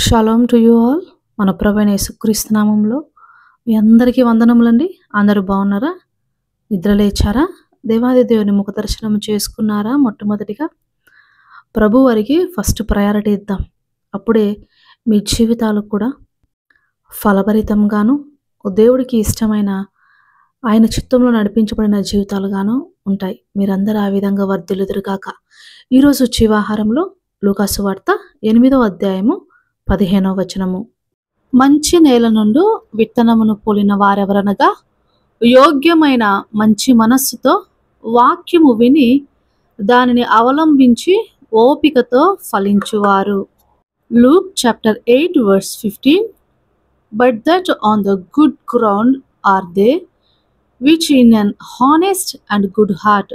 Shalom to you all. మన ప్రభువైన యేసుక్రీస్తు నామంలో మీ అందరికీ వందనములండి. అందరూ బాగున్నారా? నిద్ర లేచారా? దేవాది దేవుని ముఖ దర్శనం చేసుకున్నారా? మొట్టమొదటిగా ప్రభు వారికి ఫస్ట్ ప్రయారిటీ ఇద్దాం. అప్పుడే మీ జీవితాలు కూడా ఫలభరితంగాను, దేవుడికి ఇష్టమైన ఆయన చిత్తంలో నడిపించబడిన జీవితాలుగాను ఉంటాయి. మీరందరూ ఆ విధంగా వర్ధిల్లుదురుగాక. ఈరోజు జీవాహారంలో లూకాసు వార్త 8వ అధ్యాయము 15వ వచనము. మంచి నేల నుండి విత్తనమును పోలిన వారెవరనగా యోగ్యమైన మంచి మనస్సుతో వాక్యము విని దానిని అవలంబించి ఓపికతో ఫలించువారు. Luke chapter 8 verse 15. But that on the good ground are they which in an honest and good heart,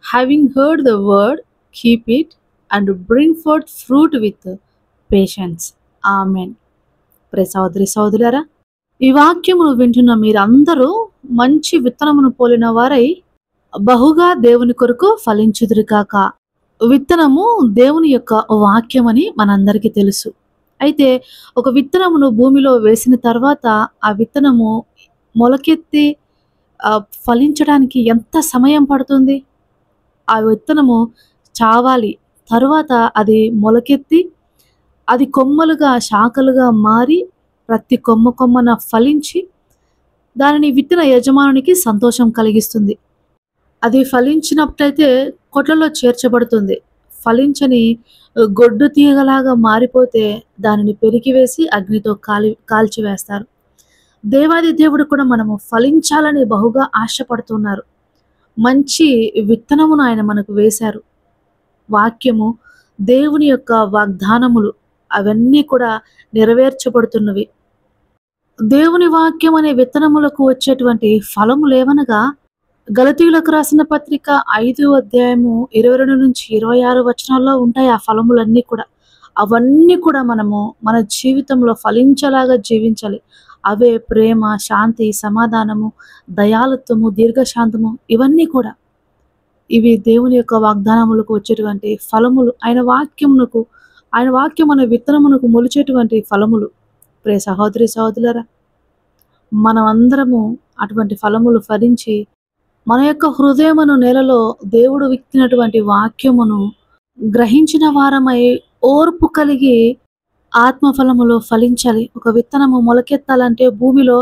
having heard the word, keep it and bring forth fruit with patience. Amen. ప్రియ సహోదరి సహోదరులారా, ఈ వాక్యమును వింటున్న మీరందరూ మంచి విత్తనమును పోలిన వారై బహుగా దేవుని కొరకు ఫలించుదురుగాక. విత్తనము దేవుని యొక్క వాక్యమని మనందరికీ తెలుసు. అయితే ఒక విత్తనమును భూమిలో వేసిన తర్వాత ఆ విత్తనము మొలకెత్తి ఫలించడానికి ఎంత సమయం పడుతుంది? ఆ విత్తనము చావాలి, తరువాత అది మొలకెత్తి అది కొమ్మలుగా శాఖలుగా మారి ప్రతి కొమ్మన ఫలించి దానిని విత్తన యజమానునికి సంతోషం కలిగిస్తుంది. అది ఫలించినప్పుడైతే కొట్లలో చేర్చబడుతుంది. ఫలించని గొడ్డు తీగలాగా మారిపోతే దానిని పెరికివేసి అగ్నితో కాల్చివేస్తారు. దేవాది దేవుడు కూడా మనము ఫలించాలని బహుగా ఆశపడుతున్నారు. మంచి విత్తనమును ఆయన మనకు వేశారు. వాక్యము, దేవుని యొక్క వాగ్దానములు అవన్నీ కూడా నెరవేర్చబడుతున్నవి. దేవుని వాక్యం అనే విత్తనములకు వచ్చేటువంటి ఫలములేవనగా గలతీయులకు రాసిన పత్రిక 5వ అధ్యాయము 22 నుంచి 26 వచనాల్లో ఉంటాయి. ఆ ఫలములన్నీ కూడా అవన్నీ కూడా మనము మన జీవితంలో ఫలించేలాగా జీవించాలి. అవే ప్రేమ, శాంతి, సమాధానము, దయాళుత్వము, దీర్ఘశాంతము, ఇవన్నీ కూడా ఇవి దేవుని యొక్క వాగ్దానములకు వచ్చేటువంటి ఫలములు. ఆయన వాక్యం అనే విత్తనమునకు మొలిచేటువంటి ఫలములు. ప్రియ సహోదరి సహోదరులారా, మనం అందరము అటువంటి ఫలములు ఫలించి మన యొక్క హృదయమును నేలలో దేవుడు విత్తినటువంటి వాక్యమును గ్రహించిన వారమై ఓర్పు కలిగి ఆత్మఫలములో ఫలించాలి. ఒక విత్తనము మొలకెత్తాలంటే భూమిలో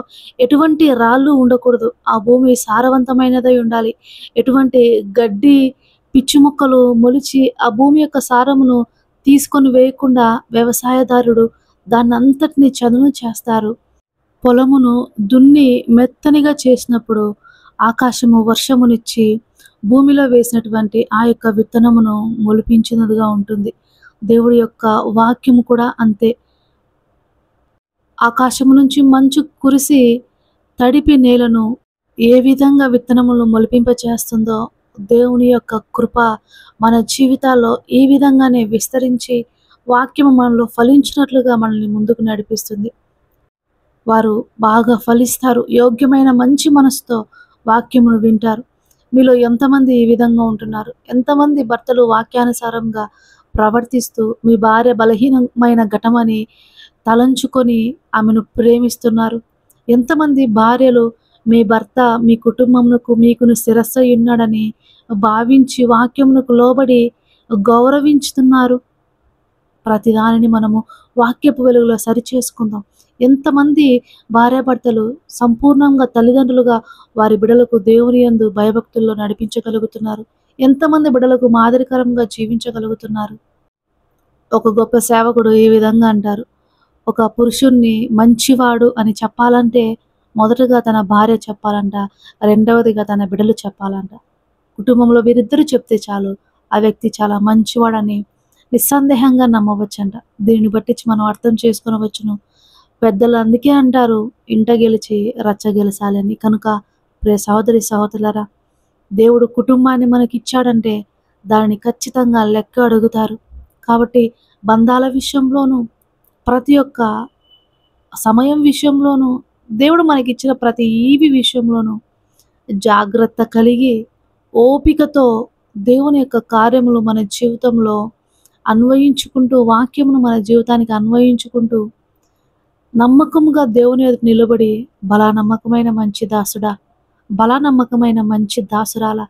ఎటువంటి రాళ్ళు ఉండకూడదు. ఆ భూమి సారవంతమైనదై ఉండాలి. ఎటువంటి గడ్డి, పిచ్చి మొక్కలు మొలిచి ఆ భూమి యొక్క సారమును తీసుకొని వేయకుండా వ్యవసాయదారుడు దాన్ని అంతటిని చదును చేస్తారు. పొలమును దున్ని మెత్తనిగా చేసినప్పుడు ఆకాశము వర్షమునిచ్చి భూమిలో వేసినటువంటి ఆ యొక్క విత్తనమును మొలిపించినదిగా ఉంటుంది. దేవుడి యొక్క వాక్యము కూడా అంతే. ఆకాశము నుంచి మంచు కురిసి తడిపి నేలను ఏ విధంగా విత్తనములు మొలిపింపచేస్తుందో దేవుని యొక్క కృప మన జీవితాల్లో ఈ విధంగానే విస్తరించి వాక్యము మనలో ఫలించినట్లుగా మనల్ని ముందుకు నడిపిస్తుంది. వారు బాగా ఫలిస్తారు. యోగ్యమైన మంచి మనసుతో వాక్యమును వింటారు. మీలో ఎంతమంది ఈ విధంగా ఉంటున్నారు? ఎంతమంది భర్తలు వాక్యానుసారంగా ప్రవర్తిస్తూ మీ భార్య బలహీనమైన ఘటమని తలంచుకొని ఆమెను ప్రేమిస్తున్నారు? ఎంతమంది భార్యలు మీ భర్త మీ కుటుంబమునకు మీకును శిరస్సు ఉన్నాడని భావించి వాక్యమునకు లోబడి గౌరవించుతున్నారు? ప్రతిదానిని మనము వాక్యపు వెలుగులో సరిచేసుకుందాం. ఎంతమంది భార్యాభర్తలు సంపూర్ణంగా తల్లిదండ్రులుగా వారి బిడ్డలకు దేవుని యందు భయభక్తుల్లో నడిపించగలుగుతున్నారు? ఎంతమంది బిడ్డలకు మాదిరికరంగా జీవించగలుగుతున్నారు? ఒక గొప్ప సేవకుడు ఈ విధంగా అంటారు, ఒక పురుషుణ్ణి మంచివాడు అని చెప్పాలంటే మొదటగా తన భార్య చెప్పాలంట, రెండవదిగా తన బిడ్డలు చెప్పాలంట. కుటుంబంలో వీరిద్దరూ చెప్తే చాలు ఆ వ్యక్తి చాలా మంచివాడని నిస్సందేహంగా నమ్మవచ్చంట. దీనిని బట్టి మనం అర్థం చేసుకునవచ్చును. పెద్దలు అందుకే అంటారు, ఇంట గెలిచి రచ్చ గెలసాలని. కనుక ప్రియ సహోదరి సహోదరులారా, దేవుడు కుటుంబాన్ని మనకిచ్చాడంటే దానిని ఖచ్చితంగా లెక్క అడుగుతారు. కాబట్టి బంధాల విషయంలోనూ ప్రతి ఒక్క సమయం విషయంలోనూ దేవుడు మనకిచ్చిన ప్రతి ఈవి విషయంలోనూ జాగ్రత్త కలిగి ఓపికతో దేవుని యొక్క కార్యములు మన జీవితంలో అన్వయించుకుంటూ, వాక్యమును మన జీవితానికి అన్వయించుకుంటూ, నమ్మకముగా దేవుని ఎదుట నిలబడి, బలా నమ్మకమైన మంచి దాసుడా, బలా నమ్మకమైన మంచి దాసురాలా,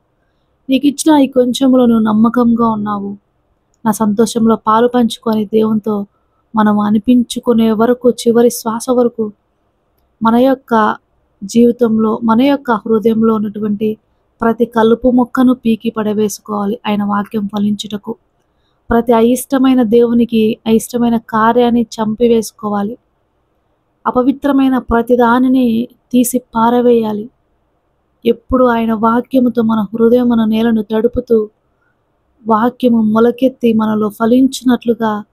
నీకిచ్చిన ఈ కొంచెంలో నువ్వు నమ్మకంగా ఉన్నావు. నా సంతోషంలో పాలు పంచుకొని దేవునితో మనం అనిపించుకునే వరకు, చివరి శ్వాస వరకు మన యొక్క జీవితంలో, మన యొక్క హృదయంలో ఉన్నటువంటి ప్రతి కలుపు మొక్కను పీకి పడవేసుకోవాలి ఆయన వాక్యం ఫలించుటకు. ప్రతి అయిష్టమైన దేవునికి అయిష్టమైన కార్యాన్ని చంపివేసుకోవాలి. అపవిత్రమైన ప్రతి దానిని తీసి పారవేయాలి. ఎప్పుడు ఆయన వాక్యముతో మన హృదయం, మన నేలను తడుపుతూ, వాక్యము మొలకెత్తి మనలో ఫలించినట్లుగా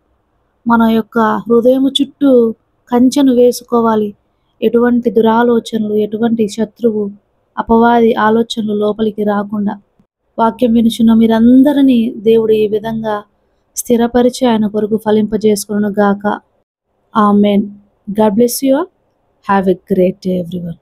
మన యొక్క హృదయము చుట్టూ కంచెను వేసుకోవాలి. ఎటువంటి దురాలోచనలు, ఎటువంటి శత్రువు, అపవాది ఆలోచనలు లోపలికి రాకుండా. వాక్యం వినుచున్న మీరందరినీ దేవుడు ఈ విధంగా స్థిరపరిచి ఆయన కొరకు ఫలింపజేసుకొనుగాక. Amen. God bless you all. Have a great day everyone.